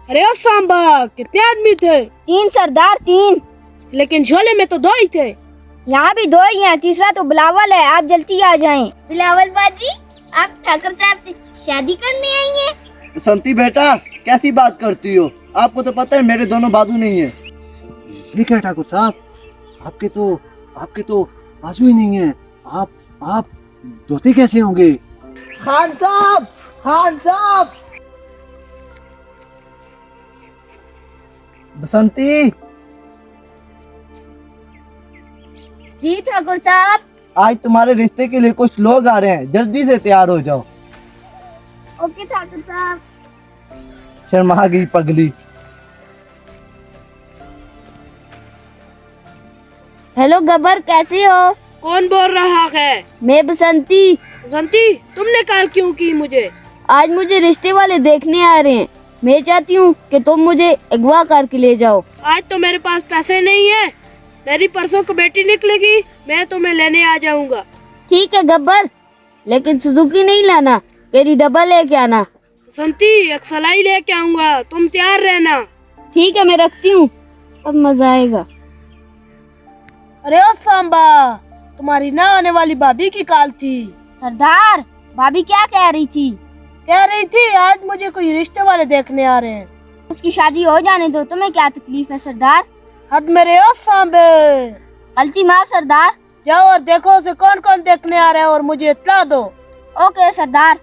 अरे ओ सांबा, कितने आदमी थे? 3 सरदार, 3। लेकिन झोले में तो 2 ही थे। यहाँ भी 2 ही हैं, तीसरा तो बिलावल है। आप जल्दी आ जाएं। बिलावल बाजी, आप ठाकुर साहब से शादी करने आई हैं? बसंती बेटा, कैसी बात करती हो? आपको तो पता है मेरे दोनों बाजू नहीं है। ठीक है ठाकुर साहब, आपके तो बाजू ही नहीं है। आप धोते कैसे होंगे? खान साहब, बसंती, जी ठाकुर साहब। आज तुम्हारे रिश्ते के लिए कुछ लोग आ रहे हैं, जल्दी से तैयार हो जाओ। ओके ठाकुर साहब। शर्मा गई पगली। हेलो गब्बर, कैसे हो? कौन बोल रहा है? मैं बसंती। बसंती, तुमने कॉल क्यों की मुझे? आज मुझे रिश्ते वाले देखने आ रहे हैं। मैं चाहती हूँ कि तुम मुझे अगवा करके ले जाओ। आज तो मेरे पास पैसे नहीं है। मेरी परसों को बेटी निकलेगी, मैं तुम्हें लेने आ जाऊंगा। ठीक है गब्बर, लेकिन सुजुकी नहीं लाना, तेरी डबल लेके आना। बसंती, एक सलाई लेके आऊंगा, तुम तैयार रहना। ठीक है, मैं रखती हूँ, अब मजा आएगा। अरे ओ सांबा, तुम्हारी ना आने वाली भाभी की कॉल थी। सरदार, भाभी क्या कह रही थी? कह रही थी आज मुझे कोई रिश्ते वाले देखने आ रहे हैं। उसकी शादी हो जाने दो, तुम्हें क्या तकलीफ है सरदार? हद मेरे ओ सांबे। गलती माफ सरदार। जाओ और देखो उसे कौन कौन देखने आ रहा है और मुझे इत्तला दो। ओके सरदार।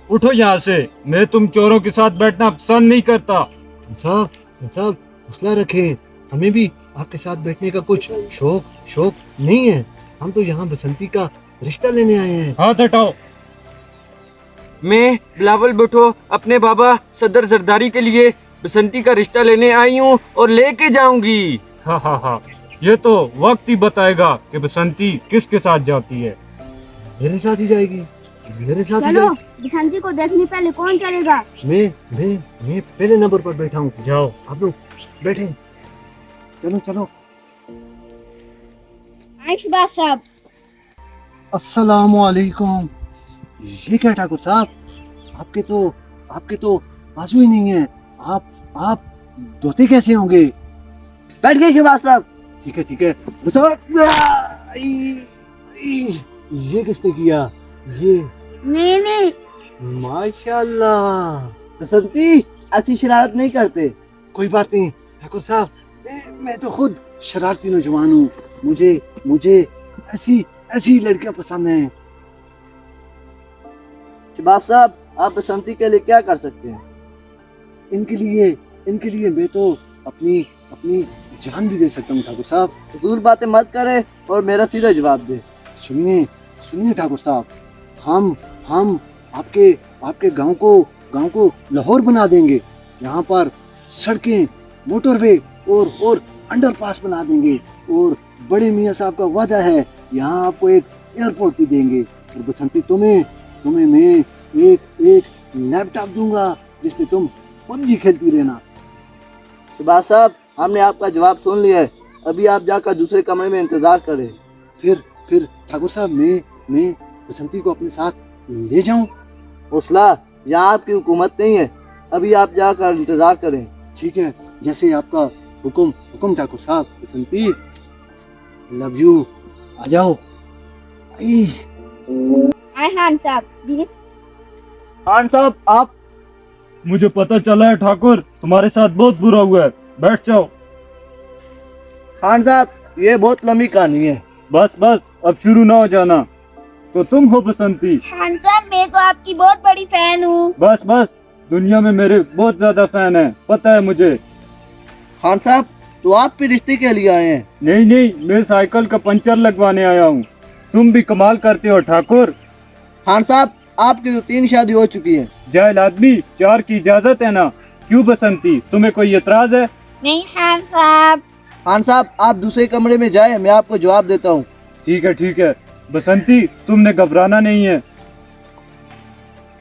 उठो यहाँ से, मैं तुम चोरों के साथ बैठना पसंद नहीं करता। साहब हौसला रखें, हमें भी आपके साथ बैठने का कुछ शौक नहीं है। हम तो यहाँ बसंती का रिश्ता लेने आए हैं। हाथ हटाओ। मैं बिलावल भुट्टो अपने बाबा सदर जरदारी के लिए बसंती का रिश्ता लेने आई हूँ और लेके जाऊंगी। हाँ, ये तो वक्त ही बताएगा कि बसंती किसके साथ जाती है। मेरे साथ ही जाएगी, मेरे साथ ही चलो, जाएगी। बसंती को देखने पहले कौन चलेगा? मैं पहले नंबर पर बैठा हूँ। जाओ। आप लोग बैठे, चलो। आइशबाज साहब। अस्सलामु अलैकुम। ये क्या ठाकुर साहब, आपके तो बाजू ही नहीं है। आप धोते कैसे होंगे? बैठ गए शहबाज साहब। ठीक है। ये किसने किया? ये मैंने। माशाल्लाह। बसंती, ऐसी शरारत नहीं करते। कोई बात नहीं ठाकुर साहब, मैं तो खुद शरारती नौजवान हूँ। मुझे ऐसी लड़कियां पसंद हैं। शहबाज साहब, आप बसंती के लिए क्या कर सकते हैं? इनके लिए मैं तो अपनी जान भी दे सकता हूँ ठाकुर साहब। फजूल बातें मत करे और मेरा सीधा जवाब दे। सुनिए ठाकुर साहब, हम आपके गांव को लाहौर बना देंगे। यहाँ पर सड़कें, मोटरवे और अंडरपास बना देंगे। और बड़े मियाँ साहब का वादा है, यहाँ आपको एक एयरपोर्ट भी देंगे। और बसंती, तुम्हें मैं एक लैपटॉप दूंगा जिसमें तुम पबजी खेलती रहना। शहबाज साहब, हमने आपका जवाब सुन लिया है। अभी आप जाकर दूसरे कमरे में इंतजार करें। फिर ठाकुर साहब, मैं बसंती को अपने साथ ले जाऊं? हौसला, यहाँ आपकी हुकूमत नहीं है। अभी आप जाकर इंतजार करें। ठीक है, जैसे आपका हुक्म ठाकुर साहब। बसंती, लव यू। आ जाओ। खान साहब, प्लीज। खान साहब, आप। मुझे पता चला है ठाकुर, तुम्हारे साथ बहुत बुरा हुआ है। बैठ जाओ। खान साहब, ये बहुत लंबी कहानी है। बस अब शुरू ना हो जाना। तो तुम हो बसंती? खान साहब, मैं तो आपकी बहुत बड़ी फैन हूँ। बस दुनिया में मेरे बहुत ज्यादा फैन है, पता है मुझे। खान साहब, तो आप भी रिश्ते के लिए आए हैं? नहीं, मैं साइकिल का पंचर लगवाने आया हूँ। तुम भी कमाल करते हो ठाकुर। खान साहब, आपकी तो 3 शादी हो चुकी है। जाहिल आदमी, 4 की इजाजत है ना। क्यों बसंती, तुम्हें कोई एतराज है? नहीं खान साहब। खान साहब, आप दूसरे कमरे में जाएं, मैं आपको जवाब देता हूँ। ठीक है। बसंती, तुमने घबराना नहीं है।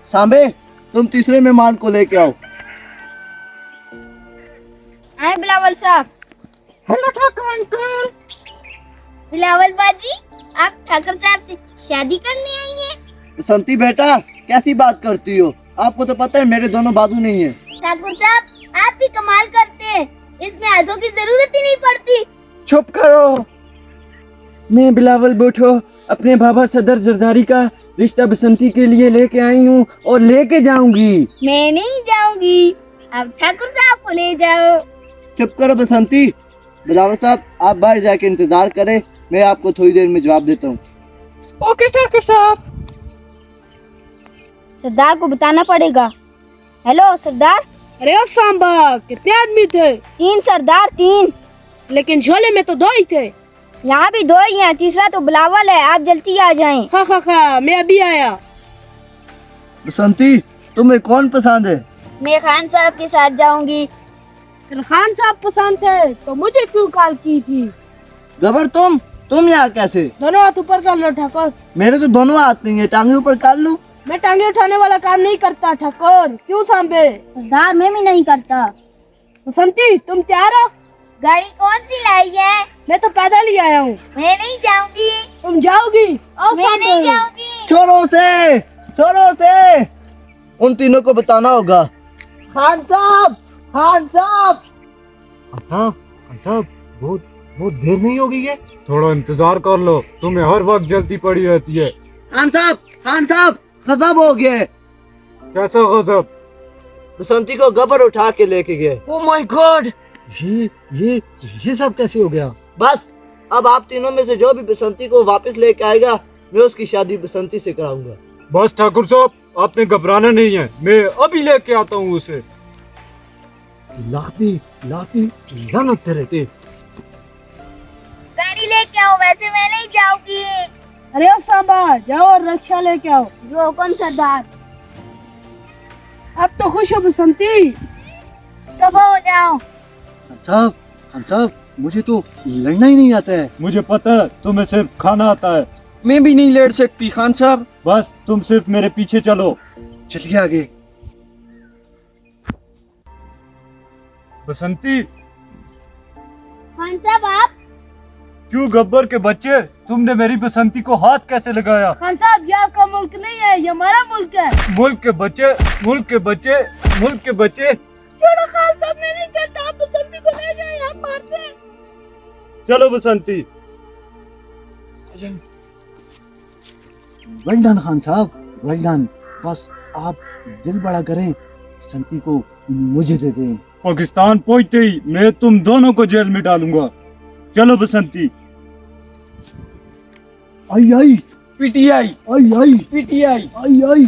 सांबे, तुम तीसरे मेहमान को लेके आओ। आए बिलावल साहब। Hello Thakur uncle. बिलावल बाजी, आप ठाकुर साहब से शादी करने आई हैं? बसंती बेटा, कैसी बात करती हो? आपको तो पता है मेरे दोनों बाजू नहीं है। ठाकुर साहब आप भी कमाल करते हैं, इसमें हाथों की जरूरत ही नहीं पड़ती। चुप करो। मैं बिलावल भुट्टो अपने बाबा सदर जरदारी का रिश्ता बसंती के लिए लेके आई हूँ और लेके जाऊंगी। मैं नहीं जाऊंगी, अब ठाकुर साहब को ले जाओ। चुप करो बसंती। बिलावल साहब आप बाहर जाके इंतजार करें, मैं आपको थोड़ी देर में जवाब देता हूँ। ओके ठाकुर साहब। सरदार को बताना पड़ेगा। हेलो सरदार। अरे ओ सांबा, कितने आदमी थे? 3 सरदार, 3। लेकिन झोले में तो 2 ही थे। यहाँ भी 2 ही हैं, तीसरा तो बिलावल है। आप जल्दी आ जाएं। खा मैं अभी आया। बसंती तुम्हें कौन पसंद है? मैं खान साहब के साथ जाऊंगी। फिर खान साहब पसंद थे तो मुझे क्यों कॉल की थी? गबर तुम यहाँ कैसे? दोनों हाथ ऊपर कर लो ठाकुर। मेरे तो दोनों हाथ नहीं है, टांगे ऊपर कर लूं? मैं टांगे उठाने वाला काम नहीं करता ठाकुर। क्यों सांबे? सरदार मैं भी नहीं करता। बसंती तुम तैयार हो? गाड़ी कौन सी लाई है? मैं तो पैदल ही आया हूँ। मैं नहीं जाऊंगी। तुम जाओगी? आओ मैं नहीं सांबे। जाऊंगी। छोड़ो से उन तीनों को बताना होगा। खान साहब खान साहब बहुत देर नहीं हो गई है? थोड़ा इंतजार कर लो, तुम्हें हर वक्त जल्दी पड़ी रहती है। खान साहब खत्म हो गए। कैसा गजब? बसंती को गबर उठा के लेके गए। Oh my God. ये सब कैसे हो गया? बस अब आप तीनों में से जो भी बसंती को वापस लेके आएगा, मैं उसकी शादी बसंती से कराऊंगा। बस ठाकुर साहब, आपने घबराना नहीं है, मैं अभी लेके आता हूँ उसे। लाती लानत तेरे पे। गाड़ी लेके आओ, वैसे मैं नहीं जाऊंगी। अरे ओ सांबा, जाओ और रक्षा लेके आओ। जो हुक्म सरदार। अब तो खुश हो बसंती? कब हो जाओ। खान साहब मुझे तो लड़ना ही नहीं आता है। मुझे पता है तुम्हें सिर्फ खाना आता है। मैं भी नहीं लड़ सकती खान साहब। बस तुम सिर्फ मेरे पीछे चलो। चलिए आगे। बसंती, खान साहब आप? क्यों गब्बर के बच्चे, तुमने मेरी बसंती को हाथ कैसे लगाया? खान साहब ये आपका मुल्क नहीं है, ये हमारा मुल्क है। मुल्क के बच्चे। छोड़ो खान साहब, मैं नहीं करता। आप बसंती को ले जाए, हम मारते हैं। चलो बसंती। वेल डन खान साहब, वेल डन। बस आप दिल बड़ा करें, बसंती को मुझे दे दें। पाकिस्तान पहुंचते ही मैं तुम दोनों को जेल में डालूंगा। चलो बसंती। आई पीटीआई आई आई पीटीआई। आई आई